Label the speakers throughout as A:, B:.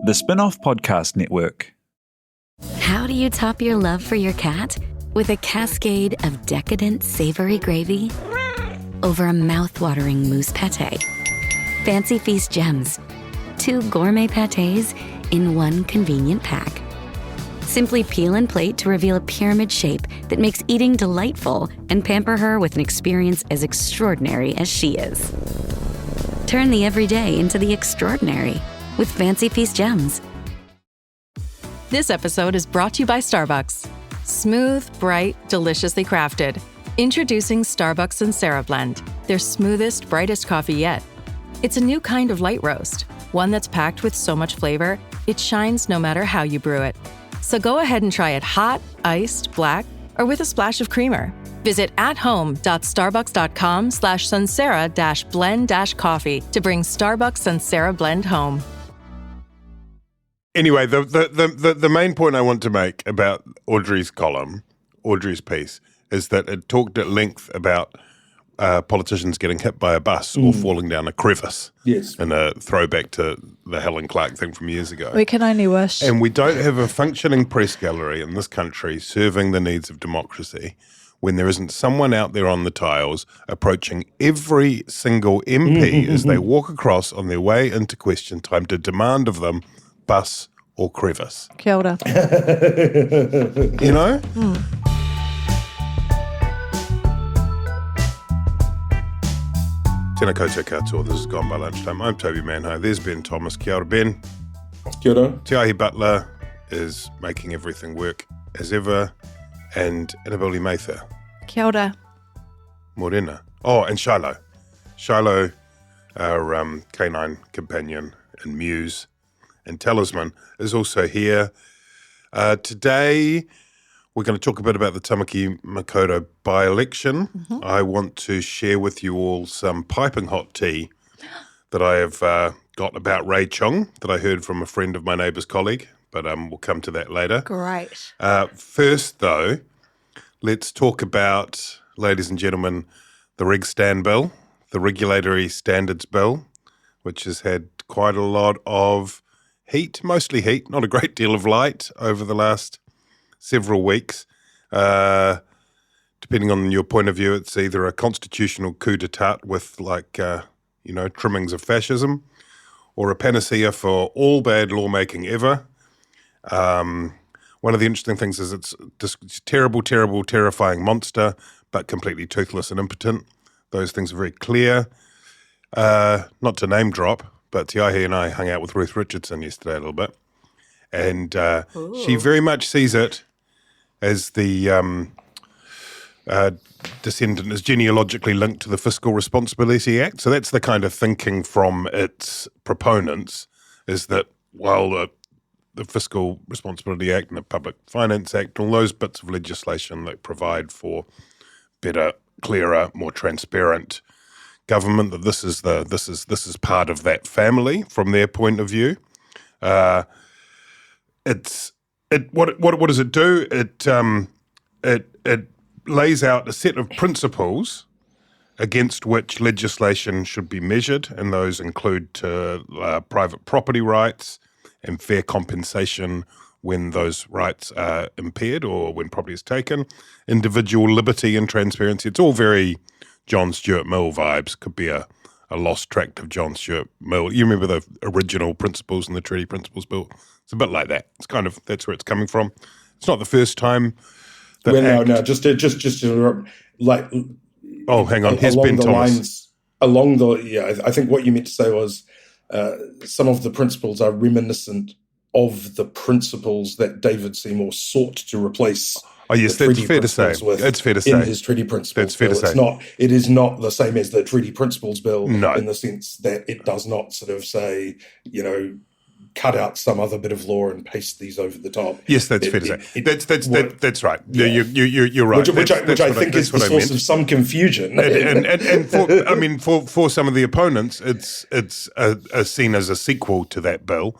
A: The Spin-off Podcast Network.
B: How do you top your love for your cat? With a cascade of decadent, savory gravy over a mouth-watering mousse pâté. Fancy Feast gems. 2 gourmet pâtés in one convenient pack. Simply peel and plate to reveal a pyramid shape that makes eating delightful and pamper her with an experience as extraordinary as she is. Turn the everyday into the extraordinary with Fancy Feast gems.
C: This episode is brought to you by Starbucks. Smooth, bright, deliciously crafted. Introducing Starbucks and Sarah Blend, their smoothest, brightest coffee yet. It's a new kind of light roast, one that's packed with so much flavor, it shines no matter how you brew it. So go ahead and try it hot, iced, black, or with a splash of creamer. Visit athome.starbucks.com/Sunsera-blend-coffee to bring Starbucks Sunsera Blend home.
D: Anyway, the main point I want to make about Audrey's piece, is that it talked at length about politicians getting hit by a bus or falling down a crevice.
E: Yes.
D: In a throwback to the Helen Clark thing from years ago.
F: We can only wish.
D: And we don't have a functioning press gallery in this country serving the needs of democracy when there isn't someone out there on the tiles approaching every single MP as they walk across on their way into question time to demand of them bus or crevice.
F: Kia ora.
D: You know? Tēnā koutou katoa, this is Gone by Lunchtime. I'm Toby Manhire. There's Ben Thomas. Kia ora, Ben.
E: Kia ora.
D: Te Ahi Butler is making everything work as ever. And Annabelle Lee-Mather.
F: Kia ora.
D: Morena. Oh, and Shiloh. Shiloh, our canine companion and muse and talisman, is also here. Today, we're going to talk a bit about the Tāmaki Makaurau by-election. I want to share with you all some piping hot tea that I have got about Ray Chung that I heard from a friend of my neighbour's colleague, but we'll come to that later.
F: Great.
D: First, though, let's talk about, ladies and gentlemen, the Reg Stan Bill, the Regulatory Standards Bill, which has had quite a lot of heat, mostly heat, not a great deal of light over the last several weeks. Depending on your point of view, it's either a constitutional coup d'etat with trimmings of fascism, or a panacea for all bad lawmaking ever. One of the interesting things is it's this terrible, terrible, terrifying monster, but completely toothless and impotent. Those things are very clear. Not to name drop, but Te Ahi and I hung out with Ruth Richardson yesterday a little bit. And she very much sees it as the descendant is genealogically linked to the Fiscal Responsibility Act. So that's the kind of thinking from its proponents, is that while the Fiscal Responsibility Act and the Public Finance Act, all those bits of legislation that provide for better, clearer, more transparent government, that this is part of that family from their point of view. What does it do? It lays out a set of principles against which legislation should be measured, and those include private property rights and fair compensation when those rights are impaired or when property is taken, individual liberty and transparency. It's all very John Stuart Mill vibes. Could be a lost tract of John Stuart Mill. You remember the original principles in the Treaty Principles Bill? It's a bit like that. It's kind of, that's where it's coming from. It's not the first time that
E: just to interrupt, like,
D: oh, hang on, here's Ben Thomas.
E: I think what you meant to say was some of the principles are reminiscent of the principles that David Seymour sought to replace.
D: Oh, yes, that's fair to say. It's fair to say.
E: In his Treaty Principles
D: That's fair
E: Bill.
D: to say.
E: It is not the same as the Treaty Principles Bill
D: No.
E: in the sense that it does not sort of say, cut out some other bit of law and paste these over the top.
D: Yes, that's fair to say. That's right. Yeah. You're right.
E: Which I think is the source of some confusion.
D: And for some of the opponents, it's seen as a sequel to that bill.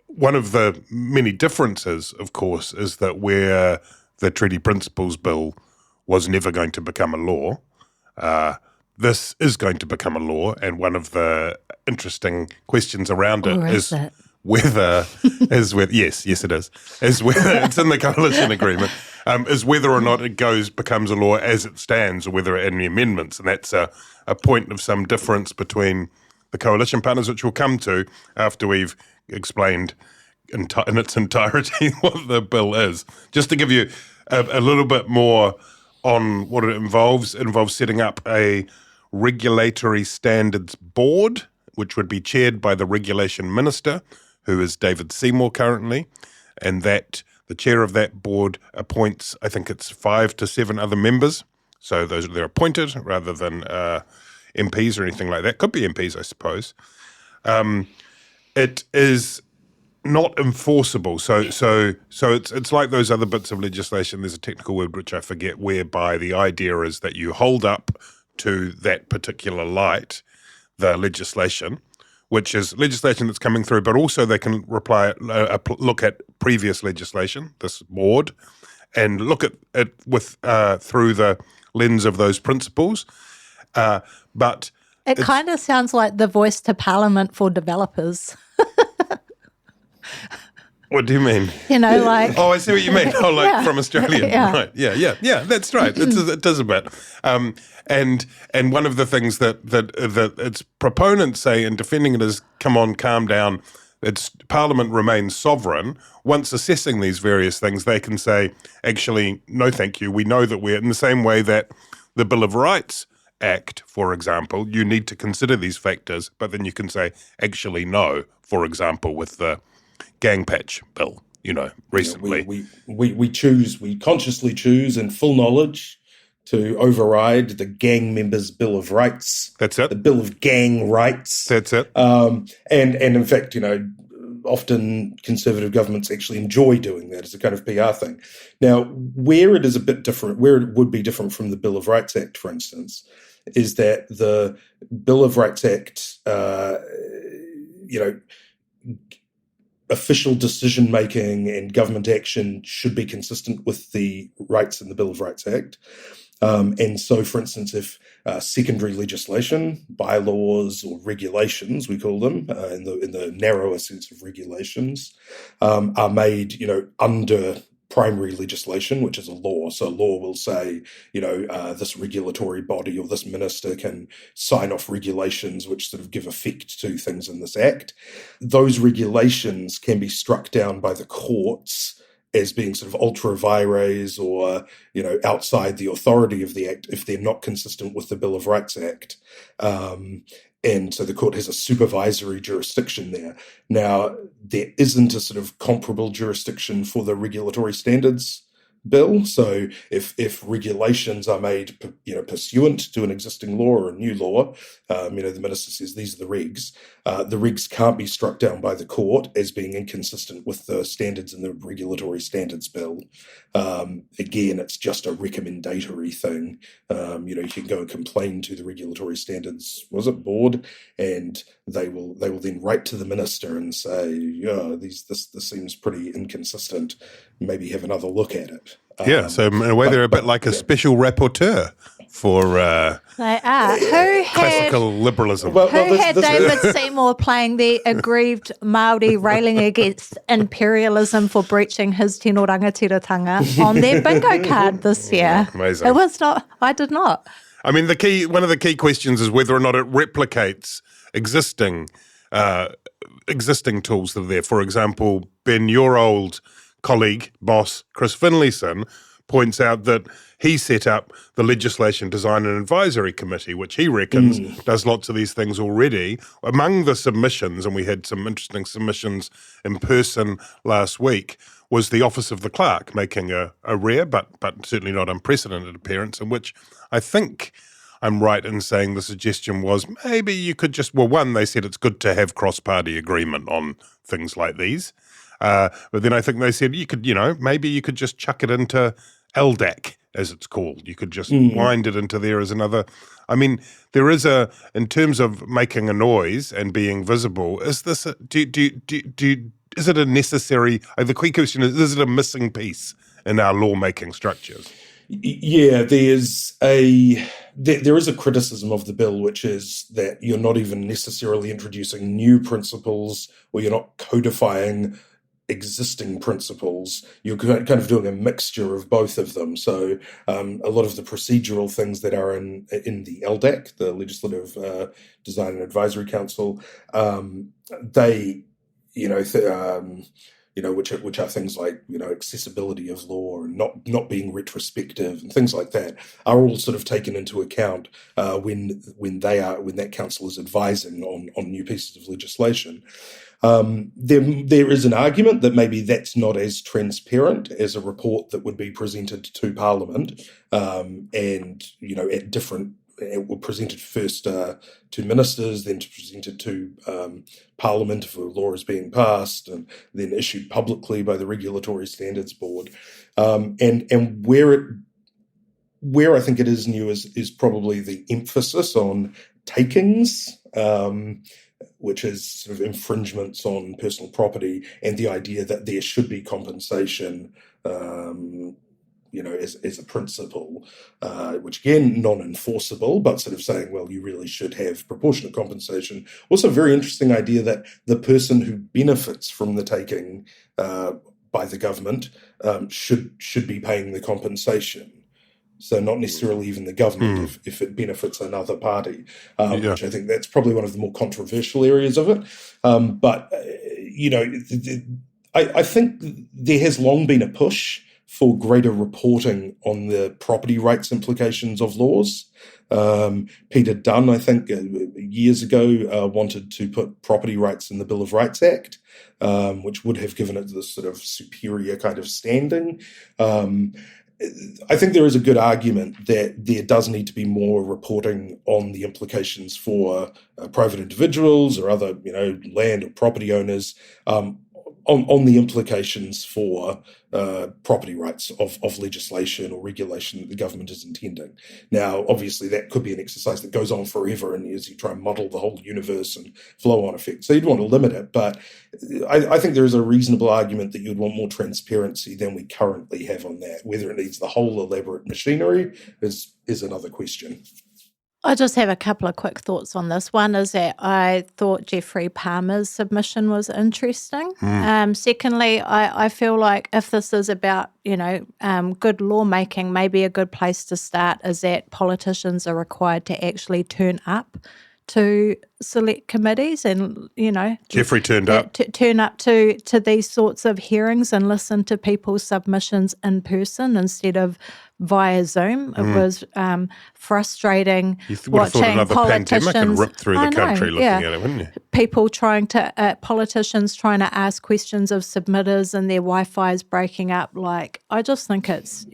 D: One of the many differences, of course, is that where the Treaty Principles Bill was never going to become a law, this is going to become a law, and one of the interesting questions around it is whether yes it is whether it's in the coalition agreement, is whether or not it becomes a law as it stands, or whether there are any amendments, and that's a point of some difference between the coalition partners, which we'll come to after we've explained in its entirety what the bill is. Just to give you a little bit more on what it involves setting up a regulatory standards board, which would be chaired by the regulation minister, who is David Seymour currently, and that the chair of that board appoints, I think it's 5 to 7 other members. So they're appointed rather than MPs or anything like that. Could be MPs, I suppose. It is not enforceable. So it's like those other bits of legislation. There's a technical word which I forget, whereby the idea is that you hold up to that particular light the legislation, which is legislation that's coming through, but also they can look at previous legislation, this board, and look at it with through the lens of those principles. But
F: it kind of sounds like the voice to Parliament for developers.
D: What do you mean?
F: Like...
D: Oh, I see what you mean. Oh, like from Australia.
F: Yeah.
D: Right. Yeah, that's right. It does a bit. And one of the things that its proponents say in defending it is, come on, calm down. Parliament remains sovereign. Once assessing these various things, they can say, actually, no, thank you. We know that we're in the same way that the Bill of Rights Act, for example, you need to consider these factors, but then you can say, actually, no, for example, with the gang patch bill, recently.
E: We consciously choose in full knowledge to override the gang members' Bill of Rights.
D: That's it.
E: The Bill of Gang Rights.
D: That's it.
E: And in fact, often conservative governments actually enjoy doing that as a kind of PR thing. Now, where it is a bit different, where it would be different from the Bill of Rights Act, for instance, is that the Bill of Rights Act, official decision-making and government action should be consistent with the rights in the Bill of Rights Act. And so, for instance, if secondary legislation, bylaws or regulations, we call them, in the narrower sense of regulations, are made, under primary legislation, which is a law. So a law will say, this regulatory body or this minister can sign off regulations which sort of give effect to things in this act. Those regulations can be struck down by the courts as being sort of ultra vires or, outside the authority of the act if they're not consistent with the Bill of Rights Act. And so the court has a supervisory jurisdiction there. Now, there isn't a sort of comparable jurisdiction for the regulatory standards bill. So if regulations are made, pursuant to an existing law or a new law, the minister says these are the regs. The regs can't be struck down by the court as being inconsistent with the standards in the regulatory standards bill. Again, it's just a recommendatory thing. You can go and complain to the regulatory standards, board, and they will then write to the minister and say, this seems pretty inconsistent. Maybe have another look at it.
D: So in a way they're a bit like a special rapporteur for
F: they are.
D: classical liberalism.
F: Who had David Seymour playing the aggrieved Māori railing against imperialism for breaching his tino rangatiratanga on their bingo card this year?
D: Amazing.
F: It was not. I did not.
D: I mean, one of the key questions is whether or not it replicates existing tools that are there. For example, Ben, your old colleague, boss, Chris Finlayson, points out that he set up the Legislation Design and Advisory Committee, which he reckons does lots of these things already. Among the submissions, and we had some interesting submissions in person last week, was the Office of the Clerk making a rare but certainly not unprecedented appearance, in which I think I'm right in saying the suggestion was maybe you could just, one, they said it's good to have cross-party agreement on things like these. But then I think they said you could, maybe you could just chuck it into LDAC, as it's called. You could just wind it into there as another. I mean, there is in terms of making a noise and being visible, is this, is it a necessary, the key question is it a missing piece in our lawmaking structures?
E: Yeah, there is a criticism of the bill, which is that you're not even necessarily introducing new principles, or you're not codifying existing principles. You're kind of doing a mixture of both of them. So a lot of the procedural things that are in the LDAC, the Legislative Design and Advisory Council, they, which are things like, accessibility of law and not being retrospective and things like that, are all sort of taken into account when that council is advising on new pieces of legislation. There is an argument that maybe that's not as transparent as a report that would be presented to Parliament, at different. It was presented first to ministers, then presented to Parliament if a law is being passed, and then issued publicly by the Regulatory Standards Board. And where I think it is new is probably the emphasis on takings, which is sort of infringements on personal property, and the idea that there should be compensation. As a principle, which again, non-enforceable, but sort of saying, well, you really should have proportionate compensation. Also, a very interesting idea that the person who benefits from the taking by the government should be paying the compensation. So not necessarily even the government if it benefits another party, which I think that's probably one of the more controversial areas of it. I think there has long been a push for greater reporting on the property rights implications of laws. Peter Dunn, I think, years ago wanted to put property rights in the Bill of Rights Act, which would have given it this sort of superior kind of standing. I think there is a good argument that there does need to be more reporting on the implications for private individuals or other, land or property owners, on the implications for property rights of legislation or regulation that the government is intending. Now, obviously, that could be an exercise that goes on forever, and as you try and model the whole universe and flow-on effect. So you'd want to limit it, but I think there is a reasonable argument that you'd want more transparency than we currently have on that. Whether it needs the whole elaborate machinery is another question.
F: I just have a couple of quick thoughts on this. One is that I thought Jeffrey Palmer's submission was interesting. Secondly, I feel like if this is about, good lawmaking, maybe a good place to start is that politicians are required to actually turn up to select committees and,
D: Jeffrey turned up.
F: Turn up to these sorts of hearings and listen to people's submissions in person instead of via Zoom. It was frustrating watching
D: another
F: politicians.
D: pandemic and ripped through the country looking at it, wouldn't you?
F: People politicians trying to ask questions of submitters and their Wi-Fi is breaking up. I just think it's,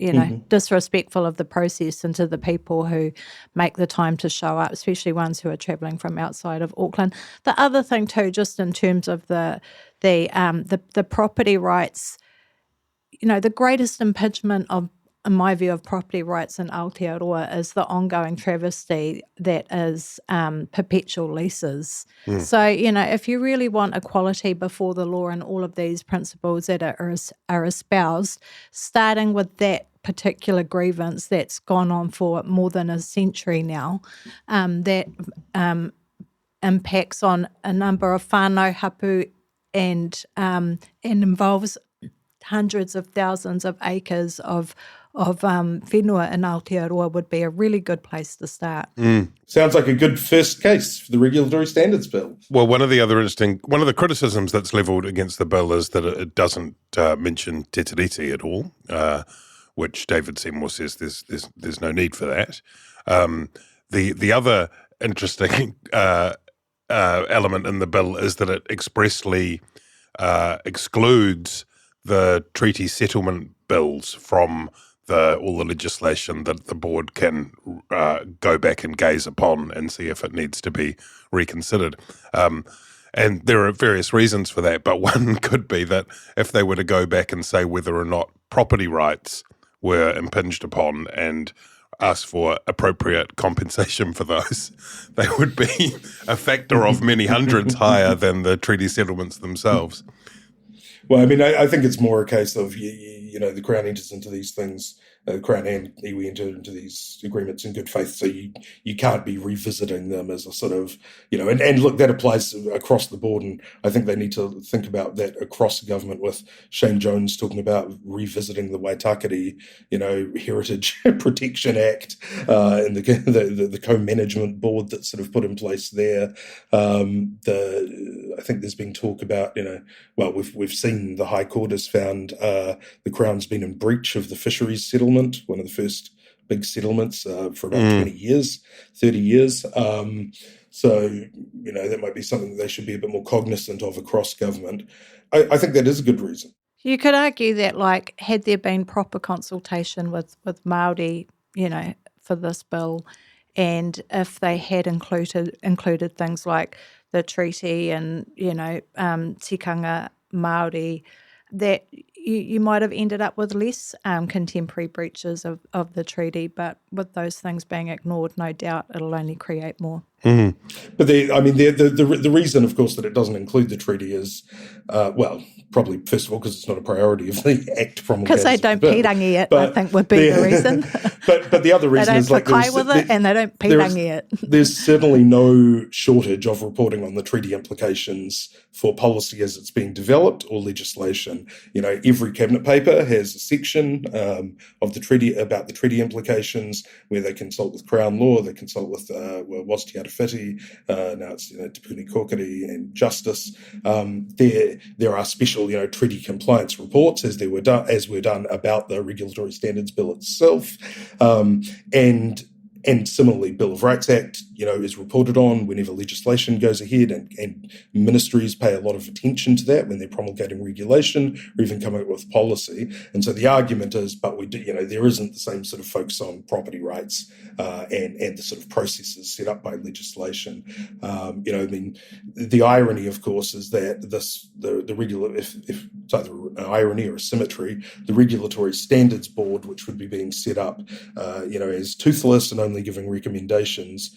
F: disrespectful of the process and to the people who make the time to show up, especially ones who are travelling from outside of Auckland. The other thing too, just in terms of the property rights, the greatest impingement in my view, of property rights in Aotearoa is the ongoing travesty that is perpetual leases. So, if you really want equality before the law and all of these principles that are espoused, starting with that particular grievance that's gone on for more than a century now, that impacts on a number of whānau hapu and involves hundreds of thousands of acres of whenua in Aotearoa would be a really good place to start.
E: Sounds like a good first case for the Regulatory Standards Bill.
D: Well, one of the criticisms that's levelled against the bill is that it doesn't mention te tiriti at all, which David Seymour says there's no need for that. The other interesting element in the bill is that it expressly excludes the treaty settlement bills from all the legislation that the board can go back and gaze upon and see if it needs to be reconsidered. And there are various reasons for that, but one could be that if they were to go back and say whether or not property rights were impinged upon and ask for appropriate compensation for those, they would be a factor of many hundreds higher than the treaty settlements themselves.
E: Well, I mean, I think it's more a case of, the Crown enters into these things, the Crown and iwi enter into these agreements in good faith, so you can't be revisiting them as a sort of, and look, that applies across the board, and I think they need to think about that across government, with Shane Jones talking about revisiting the Waitakere, Heritage Protection Act, and the co-management board that's sort of put in place there. I think there's been talk about, we've seen the High Court has found the Crown's been in breach of the fisheries settlement, one of the first big settlements for about 20 years, 30 years. So, that might be something that they should be a bit more cognizant of across government. I think that is a good reason.
F: You could argue that, had there been proper consultation with Māori, for this bill, and if they had included things like the treaty and, tikanga Māori, that you might have ended up with less contemporary breaches of the treaty, but with those things being ignored, no doubt it'll only create more.
E: Mm-hmm. But the reason, of course, that it doesn't include the treaty is, probably first of all because it's not a priority of the Act promulgated.
F: Because they don't pirangi it, I think would be the reason.
E: But the other reason is
F: they don't play with it and they don't pirangi it.
E: There's certainly no shortage of reporting on the treaty implications for policy as it's being developed or legislation. Every cabinet paper has a section of the treaty about the treaty implications where they consult with Crown Law, they consult with was Te Arawhiti, now it's Te Puni Kokiri and Justice. There are special treaty compliance reports as were done about the Regulatory Standards Bill itself, and similarly, Bill of Rights Act, is reported on whenever legislation goes ahead, and ministries pay a lot of attention to that when they're promulgating regulation or even coming up with policy. And so the argument is, but there isn't the same sort of focus on property rights and the sort of processes set up by legislation. The irony, of course, is that if it's either an irony or a symmetry, the Regulatory Standards Board, which would be being set up, as toothless and only giving recommendations,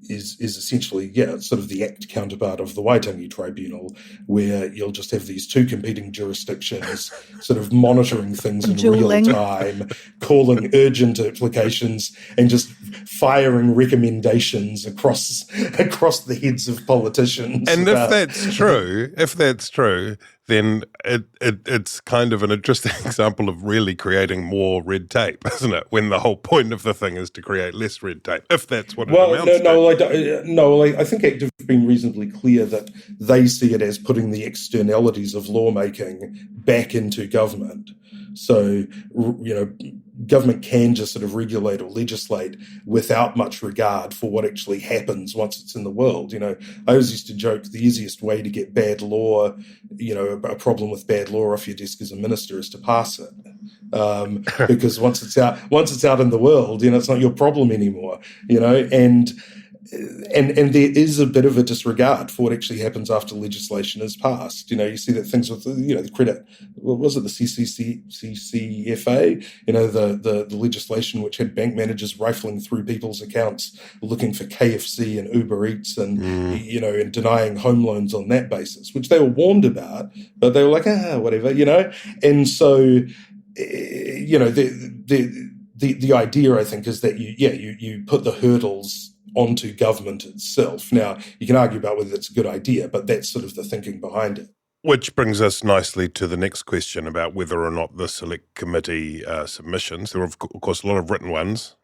E: is essentially, sort of the Act counterpart of the Waitangi Tribunal, where you'll just have these two competing jurisdictions sort of monitoring things in real time, calling urgent applications, and just firing recommendations across the heads of politicians.
D: And if that's true, then it's kind of an interesting example of really creating more red tape, isn't it? When the whole point of the thing is to create less red tape, if that's what it amounts to. I think Act have been reasonably clear that they see it as putting the externalities of lawmaking back into government. So, government can just sort of regulate or legislate without much regard for what actually happens once it's in the world. I always used to joke the easiest way to get bad law, a problem with bad law off your desk as a minister is to pass it. Because once it's out in the world, it's not your problem anymore, and there is a bit of a disregard for what actually happens after legislation is passed. You see that things with the credit, what was it, the CCFA? The legislation which had bank managers rifling through people's accounts, looking for KFC and Uber Eats, and and denying home loans on that basis, which they were warned about, but they were like, whatever, and so the idea, I think, is that you put the hurdles onto government itself. Now, you can argue about whether that's a good idea, but that's sort of the thinking behind it. Which brings us nicely to the next question about whether or not the Select Committee submissions, there are, of course, a lot of written ones,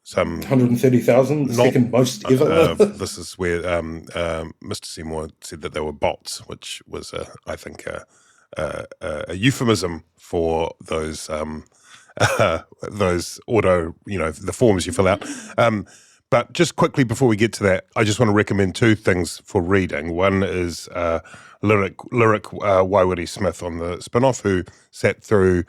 D: some
E: 130,000, second most ever.
D: This is where Mr. Seymour said that they were bots, which was, I think, a euphemism for those auto, the forms you fill out. But just quickly before we get to that, I just want to recommend two things for reading. One is Lyric Waiwiri Smith on the spin-off, who sat through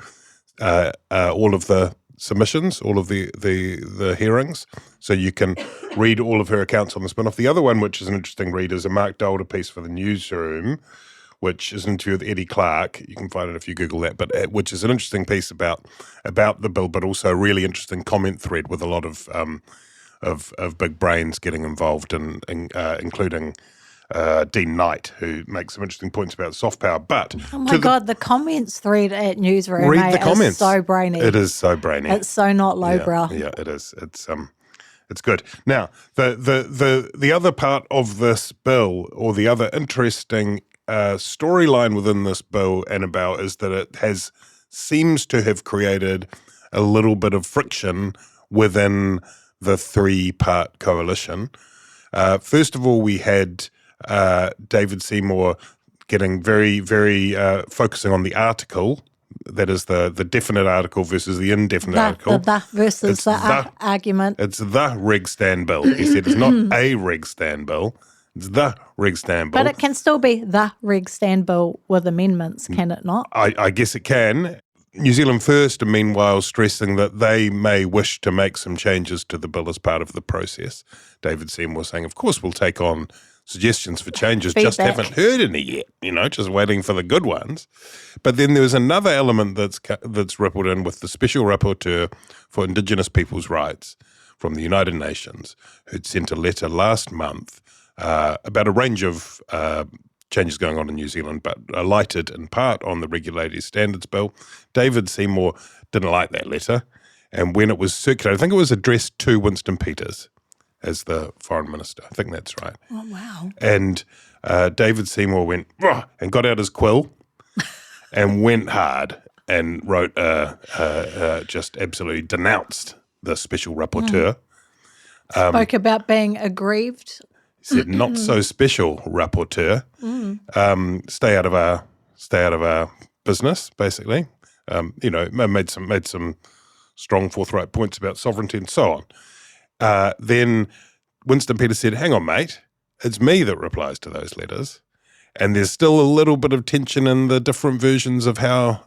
D: all of the submissions, all of the hearings, so you can read all of her accounts on the spin-off. The other one, which is an interesting read, is a Mark Dolder piece for the Newsroom, which is an interview with Eddie Clark. You can find it if you Google that, but which is an interesting piece about the bill, but also a really interesting comment thread with a lot of big brains getting involved, and including Dean Knight, who makes some interesting points about soft power. But
F: oh my God, the comments thread at Newsroom
D: read the comments.
F: Is so brainy.
D: It is so brainy.
F: It's so not lowbrow.
D: Yeah, it is. It's good. Now, the other part of this bill, or the other interesting storyline within this bill, Annabelle, is that it seems to have created a little bit of friction within the three-part coalition. First of all, we had David Seymour getting very, very focusing on the article. That is the definite article versus the indefinite article.
F: The versus the argument.
D: It's the Reg Stan bill. He said it's not a Reg Stan bill. It's the Reg Stan bill.
F: But it can still be the Reg Stan bill with amendments, can it not?
D: I guess it can. New Zealand First are meanwhile stressing that they may wish to make some changes to the bill as part of the process. David Seymour saying, of course, we'll take on suggestions for changes,
F: Feedback.
D: just haven't heard any yet, just waiting for the good ones. But then there's another element that's rippled in with the Special Rapporteur for Indigenous People's Rights from the United Nations, who'd sent a letter last month about a range of changes going on in New Zealand, but alighted in part on the Regulatory Standards Bill. David Seymour didn't like that letter, and when it was circulated, I think it was addressed to Winston Peters as the Foreign Minister. I think that's right.
F: Oh, wow.
D: And David Seymour went, "Rah," and got out his quill and went hard and wrote, just absolutely denounced the Special Rapporteur.
F: Spoke about being aggrieved.
D: He said, "Not so special, rapporteur. Stay out of our business." Basically, made some strong, forthright points about sovereignty and so on. Then Winston Peters said, "Hang on, mate. It's me that replies to those letters." And there's still a little bit of tension in the different versions of how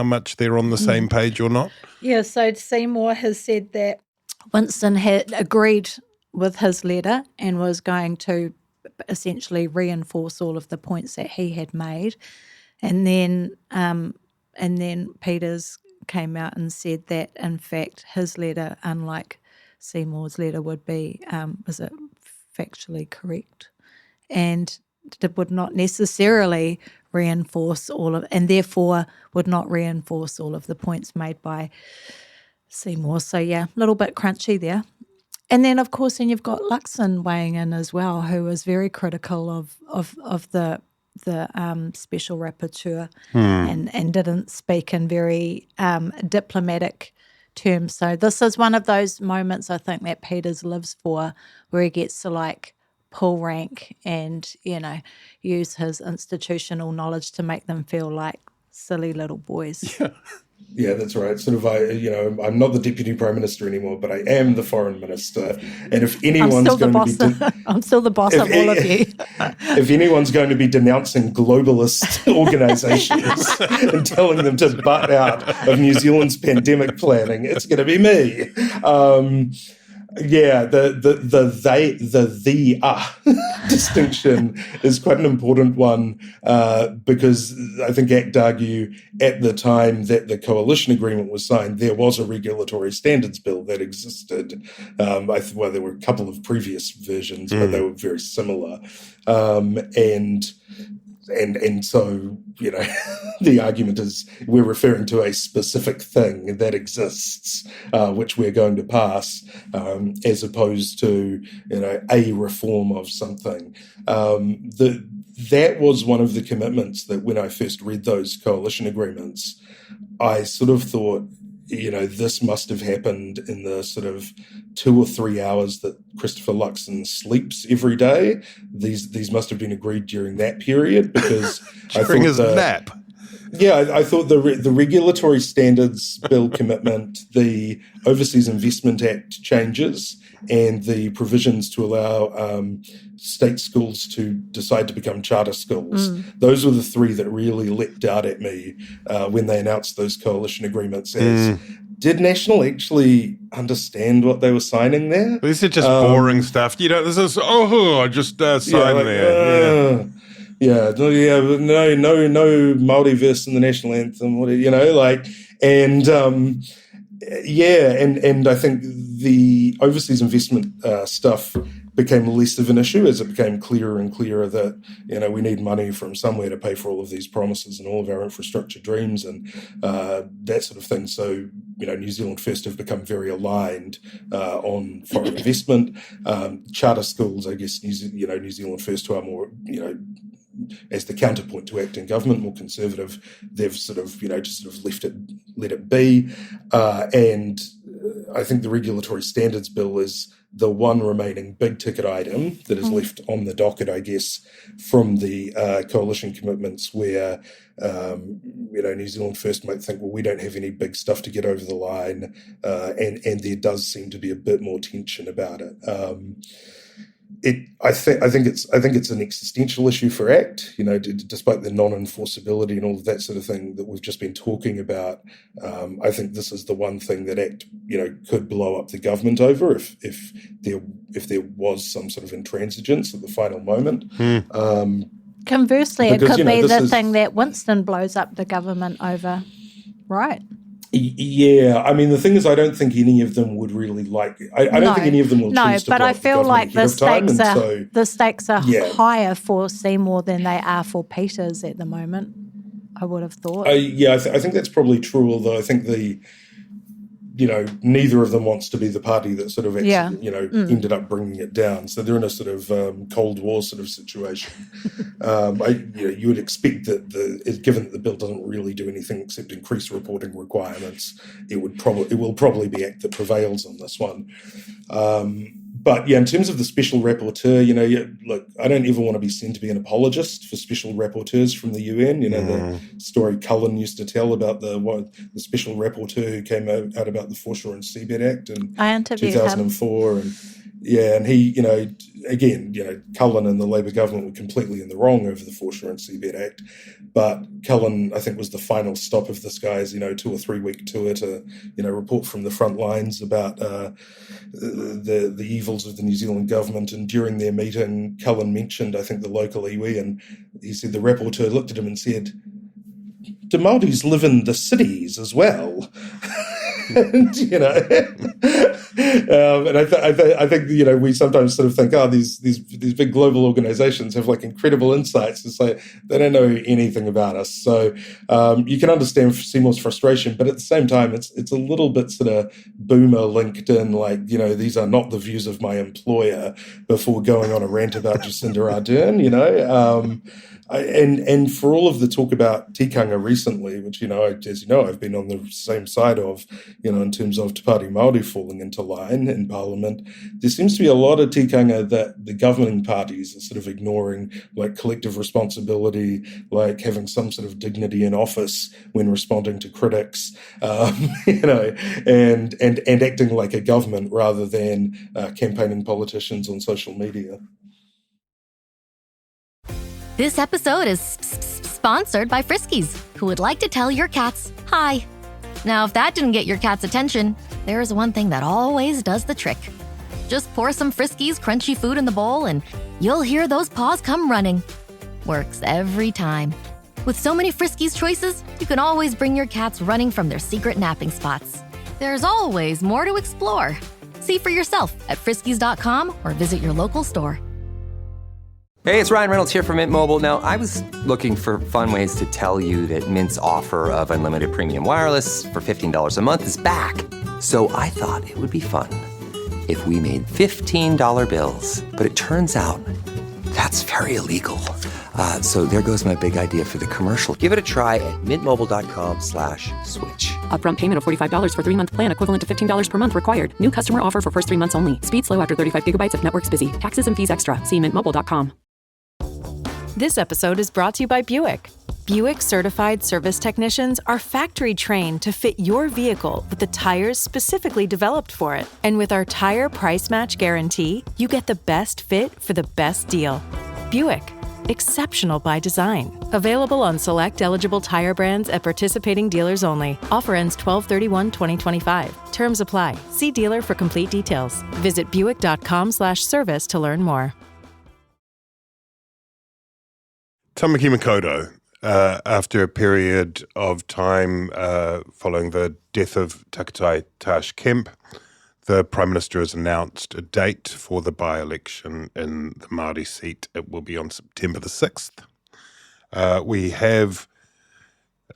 D: much they're on the same page or not.
F: Yeah. So Seymour has said that Winston had agreed with his letter and was going to essentially reinforce all of the points that he had made. And then Peters came out and said that, in fact, his letter, unlike Seymour's letter, would be, was it factually correct? And it would not necessarily reinforce and therefore would not reinforce all of the points made by Seymour. So, yeah, a little bit crunchy there. And then, of course, you've got Luxon weighing in as well, who was very critical of the Special Rapporteur and didn't speak in very diplomatic terms. So this is one of those moments, I think, that Peters lives for, where he gets to pull rank and, use his institutional knowledge to make them feel like silly little boys.
E: Yeah, that's right. Sort of, I'm not the Deputy Prime Minister anymore, but I am the Foreign Minister. And if anyone's
F: I'm still the boss of all of you.
E: If anyone's going to be denouncing globalist organisations and telling them to butt out of New Zealand's pandemic planning, it's going to be me. Yeah, the distinction is quite an important one because I think ACT argue at the time that the coalition agreement was signed, there was a regulatory standards bill that existed. There were a couple of previous versions, but they were very similar. And so, the argument is we're referring to a specific thing that exists, which we're going to pass, as opposed to, a reform of something. That was one of the commitments that when I first read those coalition agreements, I sort of thought, this must have happened in the sort of 2 or 3 hours that Christopher Luxon sleeps every day. These must have been agreed during that period because
D: during his nap.
E: Yeah, I thought the Regulatory Standards Bill commitment, the Overseas Investment Act changes, and the provisions to allow state schools to decide to become charter schools. Those were the three that really leapt out at me when they announced those coalition agreements as, did National actually understand what they were signing there?
D: This is just boring stuff. This is, I just signed there.
E: No Māori verse in the national anthem, and I think the overseas investment stuff became less of an issue as it became clearer and clearer that, we need money from somewhere to pay for all of these promises and all of our infrastructure dreams and that sort of thing. So, New Zealand First have become very aligned on foreign investment. Charter schools, I guess, New Zealand First, who are more, as the counterpoint to acting government, more conservative, they've sort of, just sort of let it be. And I think the Regulatory Standards Bill is the one remaining big ticket item that is left on the docket, I guess, from the coalition commitments where, New Zealand First might think, well, we don't have any big stuff to get over the line, and there does seem to be a bit more tension about it. I think it's an existential issue for ACT, despite the non-enforceability and all of that sort of thing that we've just been talking about. I think this is the one thing that ACT, could blow up the government over if there was some sort of intransigence at the final moment.
F: Conversely, it could be the thing that Winston blows up the government over, right?
E: Yeah, I mean, the thing is, I don't think any of them would really like it. I don't think any of them will choose to block the government. No, but I feel like
F: the stakes are higher for Seymour than they are for Peters at the moment, I would have thought.
E: I think that's probably true, although I think neither of them wants to be the party that sort of actually, ended up bringing it down. So they're in a sort of Cold War sort of situation. You would expect that given that the bill doesn't really do anything except increase reporting requirements, it will probably be ACT that prevails on this one. But in terms of the special rapporteur, look, I don't ever want to be seen to be an apologist for special rapporteurs from the UN. The story Cullen used to tell about the special rapporteur who came out about the Foreshore and Seabed Act in 2004, and he, again, Cullen and the Labour government were completely in the wrong over the Foreshore and Seabed Act, but Cullen, I think, was the final stop of this guy's, 2 or 3 week tour to, report from the front lines about the evils of the New Zealand government. And during their meeting, Cullen mentioned, I think, the local iwi, and he said the rapporteur looked at him and said, "Do Māoris live in the cities as well?" And and I think we sometimes sort of think, these big global organizations have like incredible insights. It's like they don't know anything about us. So you can understand Seymour's frustration, but at the same time, it's a little bit sort of boomer LinkedIn, like, these are not the views of my employer, before going on a rant about Jacinda Ardern, And for all of the talk about tikanga recently, which, as you know, I've been on the same side of, in terms of Te Pāti Māori falling into line in Parliament, there seems to be a lot of tikanga that the governing parties are sort of ignoring, like collective responsibility, like having some sort of dignity in office when responding to critics, and acting like a government rather than campaigning politicians on social media.
B: This episode is sponsored by Friskies, who would like to tell your cats hi. Now, if that didn't get your cat's attention, there is one thing that always does the trick. Just pour some Friskies crunchy food in the bowl and you'll hear those paws come running. Works every time. With so many Friskies choices, you can always bring your cats running from their secret napping spots. There's always more to explore. See for yourself at friskies.com or visit your local store.
G: Hey, it's Ryan Reynolds here from Mint Mobile. Now, I was looking for fun ways to tell you that Mint's offer of unlimited premium wireless for $15 a month is back. So I thought it would be fun if we made $15 bills. But it turns out that's very illegal. So there goes my big idea for the commercial. Give it a try at mintmobile.com/switch.
H: Upfront payment of $45 for 3-month plan, equivalent to $15 per month required. New customer offer for first 3 months only. Speed slow after 35 gigabytes if network's busy. Taxes and fees extra. See mintmobile.com.
C: This episode is brought to you by Buick. Buick certified service technicians are factory trained to fit your vehicle with the tires specifically developed for it. And with our tire price match guarantee, you get the best fit for the best deal. Buick, exceptional by design. Available on select eligible tire brands at participating dealers only. Offer ends 12/31/2025. Terms apply. See dealer for complete details. Visit buick.com/service to learn more.
D: Tāmaki Makaurau, after a period of time following the death of Takatai Tash Kemp, the Prime Minister has announced a date for the by-election in the Māori seat. It will be on September the 6th. We have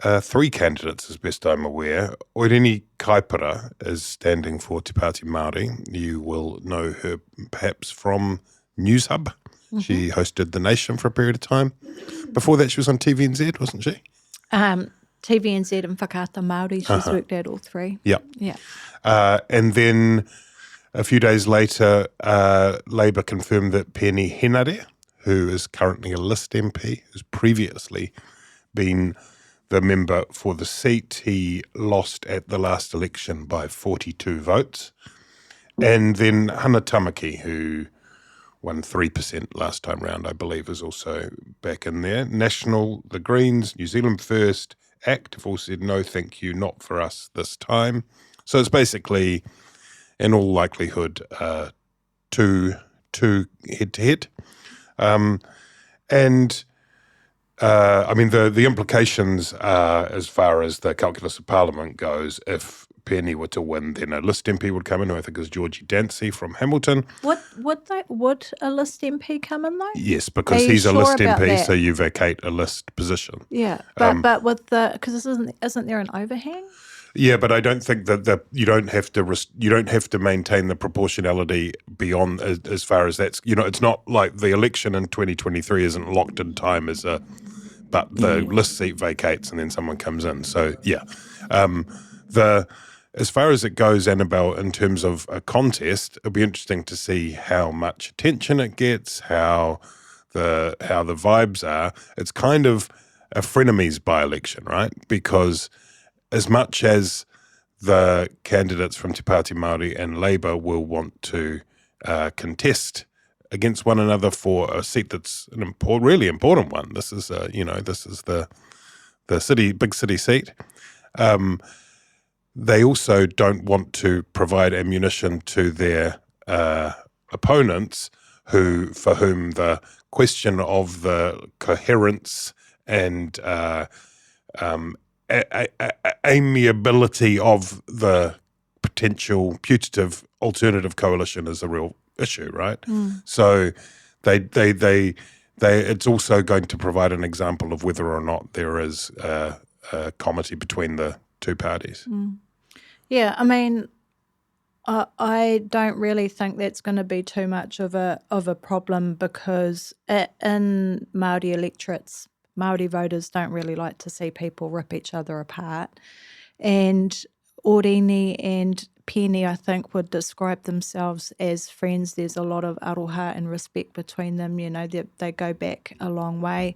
D: 3 candidates, as best I'm aware. Oirini Kaipara is standing for Te Pāti Māori. You will know her perhaps from News Hub. Mm-hmm. She hosted The Nation for a period of time. Before that, she was on TVNZ, wasn't she?
F: TVNZ and Whakaata Māori. She's worked at all 3.
D: Yep.
F: Yeah.
D: And then a few days later, Labour confirmed that Peeni Henare, who is currently a list MP, who's previously been the member for the seat, he lost at the last election by 42 votes. And then Hana Tāmaki, who won 3% last time round, I believe, is also back in there. National, the Greens, New Zealand First, ACT have all said no, thank you, not for us this time. So it's basically, in all likelihood, two head-to-head. The implications are, as far as the calculus of Parliament goes, if Peeni were to win, then a list MP would come in, who I think is Georgie Dancy from Hamilton.
F: Would a list MP come in though?
D: Yes, because he's a list MP, so you vacate a list position.
F: Yeah, but with because isn't there an overhang?
D: Yeah, but I don't think that you don't have to maintain the proportionality beyond as far as that's, it's not like the election in 2023 isn't locked in time but the list seat vacates and then someone comes in. So yeah, as far as it goes, Annabelle, in terms of a contest, it'll be interesting to see how much attention it gets, how the vibes are. It's kind of a frenemies by-election, right? Because as much as the candidates from Te Pāti Māori and Labour will want to contest against one another for a seat that's an really important one. This is the big city seat. They also don't want to provide ammunition to their opponents, for whom the question of the coherence and amiability of the potential putative alternative coalition is a real issue, right? So they it's also going to provide an example of whether or not there is a comity between the two parties.
F: Yeah, I mean, I don't really think that's going to be too much of a problem, because in Māori electorates, Māori voters don't really like to see people rip each other apart. And Oirini and Peeni, I think, would describe themselves as friends. There's a lot of aroha and respect between them. They go back a long way.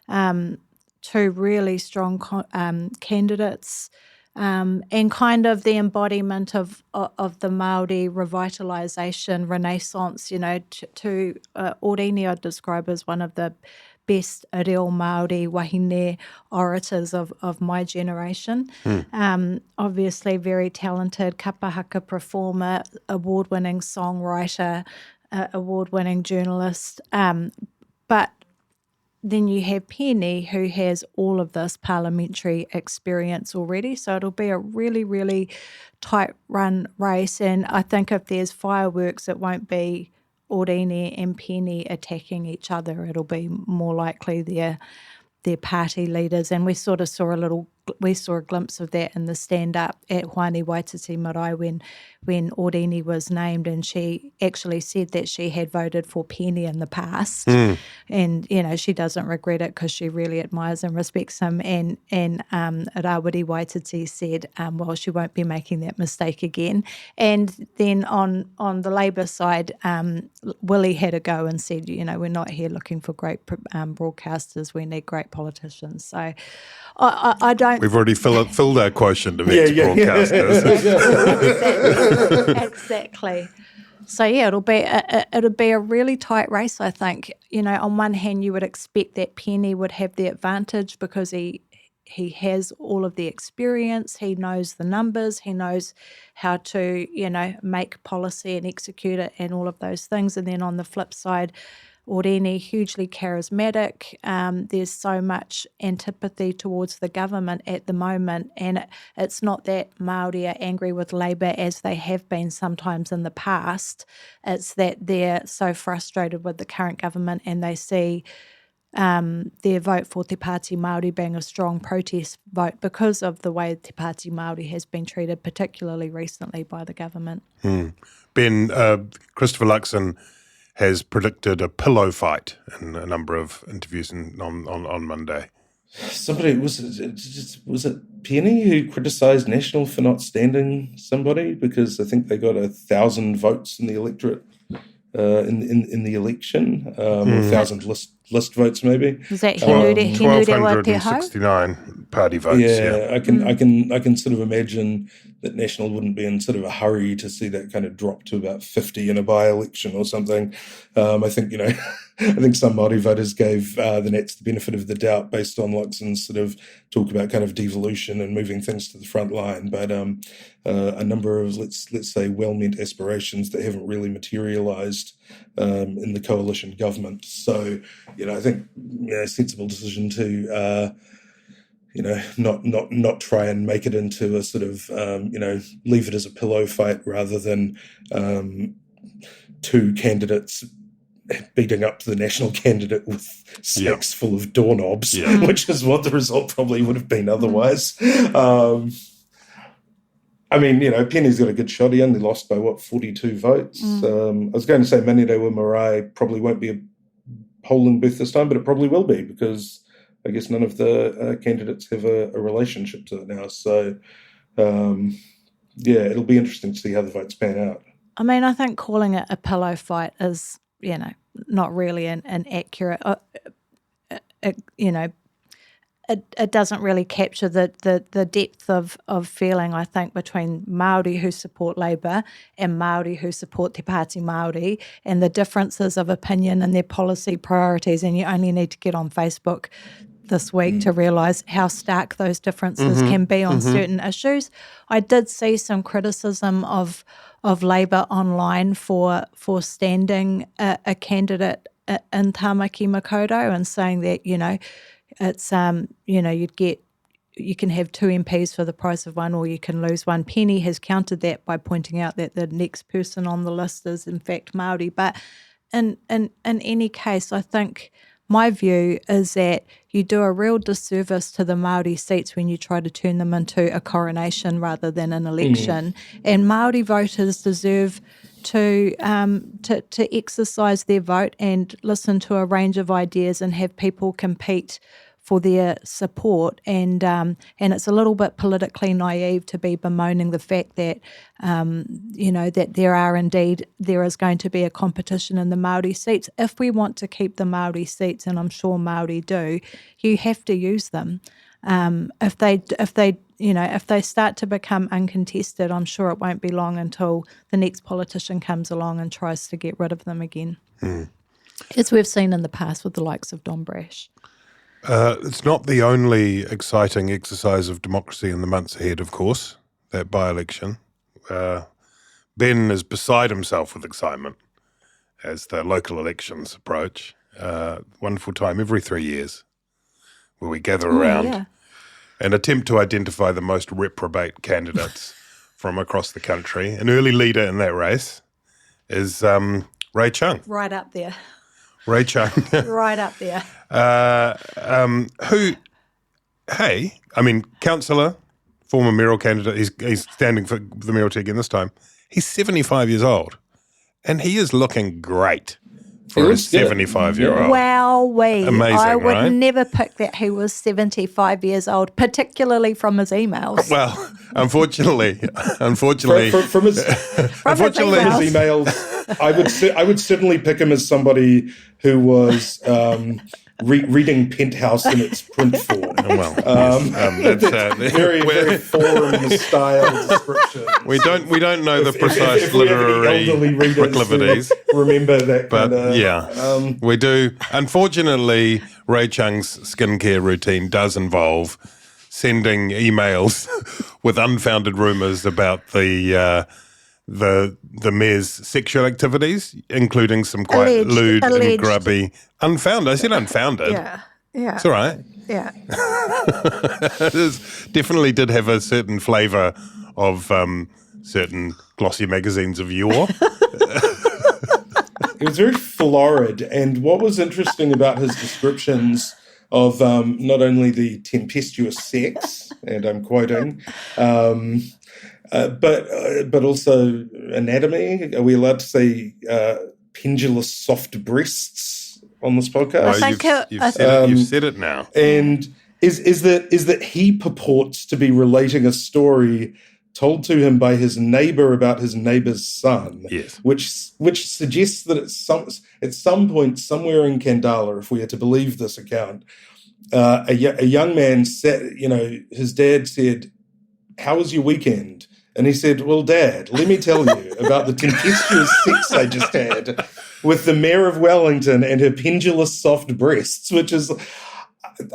F: 2 really strong candidates, and kind of the embodiment of the Māori revitalisation, renaissance. Oirini I'd describe as one of the best reo Māori wahine orators of my generation. Obviously very talented kapahaka performer, award-winning songwriter, award-winning journalist. But then you have Peeni, who has all of this parliamentary experience already. So it'll be a really, really tight run race. And I think if there's fireworks, it won't be Oirini and Peeni attacking each other. It'll be more likely their party leaders. And we sort of saw a glimpse of that in the stand-up at Hoani Waititi Marae when Oirini was named, and she actually said that she had voted for Peeni in the past. And, she doesn't regret it because she really admires and respects him. And Rawiri Waititi said, well, she won't be making that mistake again. And then on the Labour side, Willie had a go and said, we're not here looking for great broadcasters, we need great politicians. So I don't...
D: We've already filled our quotient of ex-broadcasters.
F: Exactly. So yeah, it'll be a really tight race, I think. On one hand, you would expect that Peeni would have the advantage because he has all of the experience, he knows the numbers, he knows how to, make policy and execute it and all of those things. And then on the flip side, Oreni, hugely charismatic. There's so much antipathy towards the government at the moment, and it's not that Māori are angry with Labour as they have been sometimes in the past. It's that they're so frustrated with the current government and they see their vote for Te Pāti Māori being a strong protest vote because of the way Te Pāti Māori has been treated, particularly recently by the government.
D: Ben, Christopher Luxon has predicted a pillow fight in a number of interviews on Monday.
E: Somebody, was it Penny who criticised National for not standing somebody because I think they got 1,000 votes in the electorate in the election, 1,000 list votes maybe.
F: Was that Hinure Te Hau?
D: 1,269 party votes.
E: Yeah, I can sort of imagine that National wouldn't be in sort of a hurry to see that kind of drop to about 50 in a by-election or something. I think I think some Māori voters gave the Nats the benefit of the doubt based on Luxon's sort of talk about kind of devolution and moving things to the front line. But a number of let's say well-meant aspirations that haven't really materialised in the coalition government. So I think a sensible decision to not try and make it into a sort of leave it as a pillow fight rather than two candidates beating up the National candidate with sacks full of doorknobs, which is what the result probably would have been otherwise. Penny's got a good shot. He only lost by 42 votes. I was going to say Manirewa Marae probably won't be a polling booth this time, but it probably will be because I guess none of the candidates have a relationship to it now. So, it'll be interesting to see how the votes pan out.
F: I mean, I think calling it a pillow fight is, not really an accurate, it doesn't really capture the depth of feeling, I think, between Māori who support Labour and Māori who support Te Pāti Māori and the differences of opinion and their policy priorities. And you only need to get on Facebook this week to realise how stark those differences can be on certain issues. I did see some criticism of Labour online for standing a candidate in Tāmaki Makaurau and saying that, it's, you can have two MPs for the price of one or you can lose one. Penny has countered that by pointing out that the next person on the list is in fact Māori. But in any case, I think my view is that you do a real disservice to the Māori seats when you try to turn them into a coronation rather than an election. And Māori voters deserve to exercise their vote and listen to a range of ideas and have people compete for their support, and it's a little bit politically naive to be bemoaning the fact that that there is going to be a competition in the Māori seats. If we want to keep the Māori seats, and I'm sure Māori do, you have to use them. If they start to become uncontested, I'm sure it won't be long until the next politician comes along and tries to get rid of them again, as we've seen in the past with the likes of Don Brash.
D: It's not the only exciting exercise of democracy in the months ahead, of course, that by-election. Ben is beside himself with excitement as the local elections approach. Wonderful time every 3 years where we gather around and attempt to identify the most reprobate candidates from across the country. An early leader in that race is Ray Chung.
F: Right up there.
D: Ray Chung.
F: Right up there.
D: Councillor, former mayoral candidate, he's standing for the mayoralty again this time. He's 75 years old, and he is looking great for a 75-year-old.
F: Wowee.
D: Amazing,
F: I would
D: right?
F: never pick that he was 75 years old, particularly from his emails.
D: Well, unfortunately,
E: from his emails, I would certainly pick him as somebody who was reading Penthouse in its print form.
D: That's
E: very forum style description.
D: We don't know the precise
E: if we have any
D: literary
E: elderly readers
D: proclivities.
E: Remember that,
D: but we do. Unfortunately, Ray Chung's skincare routine does involve sending emails with unfounded rumours about the the mayor's sexual activities, including some quite lewd and grubby. Unfounded. I said unfounded.
F: Yeah.
D: It's all right.
F: Yeah.
D: It definitely did have a certain flavour of certain glossy magazines of yore.
E: It was very florid, and what was interesting about his descriptions of not only the tempestuous sex, and I'm quoting, but also anatomy. Are we allowed to say pendulous soft breasts on this podcast?
D: You've said it now.
E: And is that he purports to be relating a story told to him by his neighbour about his neighbour's son,
D: yes,
E: which suggests that at some point somewhere in Kandala, if we are to believe this account, a young man said, his dad said, "How was your weekend?" And he said, "Well, Dad, let me tell you about the tempestuous sex I just had with the Mayor of Wellington and her pendulous soft breasts," which is,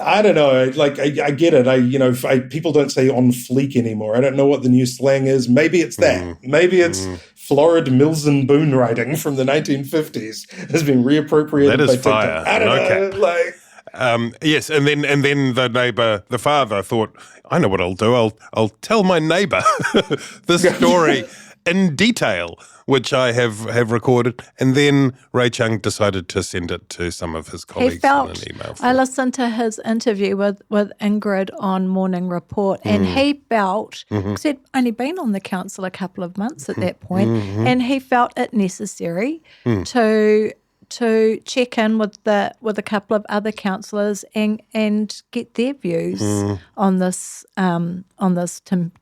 E: I don't know. Like, I get it. People don't say on fleek anymore. I don't know what the new slang is. Maybe it's that. Maybe it's florid Mills and Boone writing from the 1950s has been reappropriated.
D: That is
E: by TikTok.
D: fire.
E: I don't know.
D: Yes, and then the neighbour, the father, thought, I know what I'll do. I'll tell my neighbour this story in detail, which I have recorded, and then Ray Chung decided to send it to some of his colleagues in an email.
F: I listened to his interview with Ingrid on Morning Report, and he felt, because he'd only been on the council a couple of months at that point, and he felt it necessary to check in with a couple of other councillors and get their views on this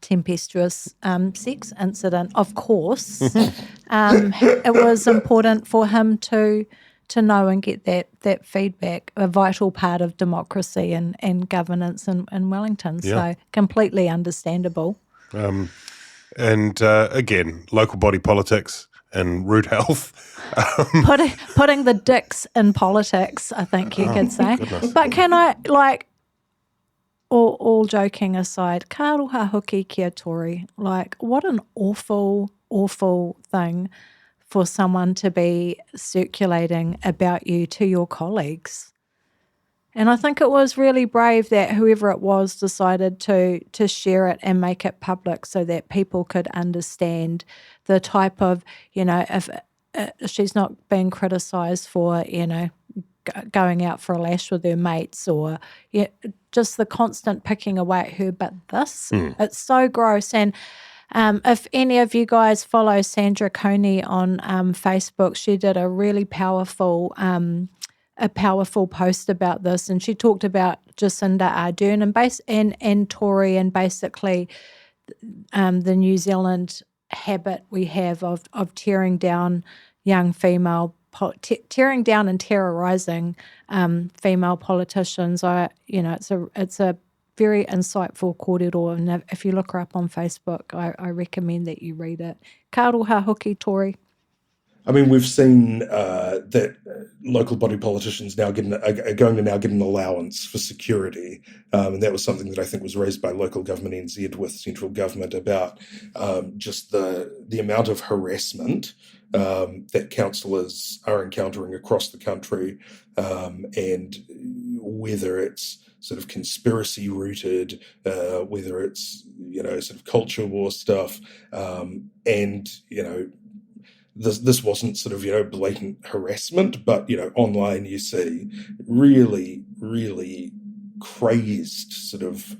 F: tempestuous sex incident. Of course, it was important for him to know and get that feedback, a vital part of democracy and governance in Wellington. Yeah. So completely understandable.
D: And again, local body politics and root health.
F: Putting the dicks in politics, I think you could say. Goodness. But can I, all joking aside, ka roha hoki kia tori, what an awful, awful thing for someone to be circulating about you to your colleagues. And I think it was really brave that whoever it was decided to share it and make it public so that people could understand the type of, if she's not being criticised for, going out for a lash with her mates or just the constant picking away at her. But this, it's so gross. And if any of you guys follow Sandra Coney on Facebook, she did a really powerful post about this, and she talked about Jacinda Ardern and Tory, and basically the New Zealand habit we have of tearing down young female, tearing down and terrorising female politicians. It's a very insightful kōrero, and if you look her up on Facebook, I recommend that you read it. Ka roha hoki, Tory.
E: I mean, we've seen that local body politicians are going to now get an allowance for security, and that was something that I think was raised by local government NZ with central government about just the amount of harassment that councillors are encountering across the country, and whether it's sort of conspiracy rooted, whether it's sort of culture war stuff, and This wasn't sort of, blatant harassment, but, online you see really, really crazed sort of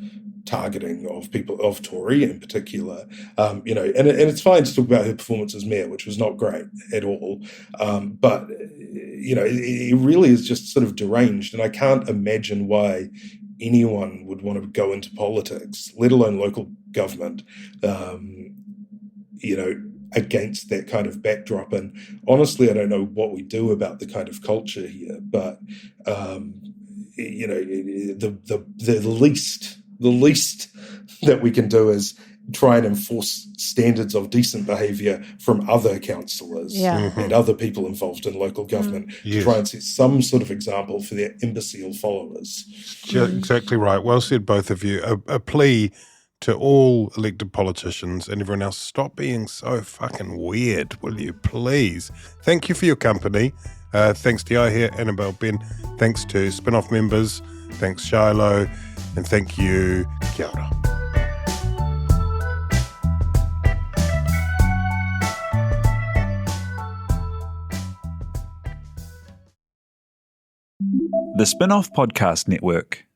E: targeting of people, of Tory in particular, and it's fine to talk about her performance as mayor, which was not great at all, but, it really is just sort of deranged, and I can't imagine why anyone would want to go into politics, let alone local government, against that kind of backdrop. And honestly, I don't know what we do about the kind of culture here, but the least that we can do is try and enforce standards of decent behaviour from other councillors and other people involved in local government to try and set some sort of example for their imbecile followers.
D: Exactly right. Well said, both of you. A plea to all elected politicians and everyone else, stop being so fucking weird, will you please? Thank you for your company. Thanks to Iaia, Annabelle, Ben. Thanks to spin-off members. Thanks Shiloh. And thank you, kia ora.
A: The Spin-off Podcast Network.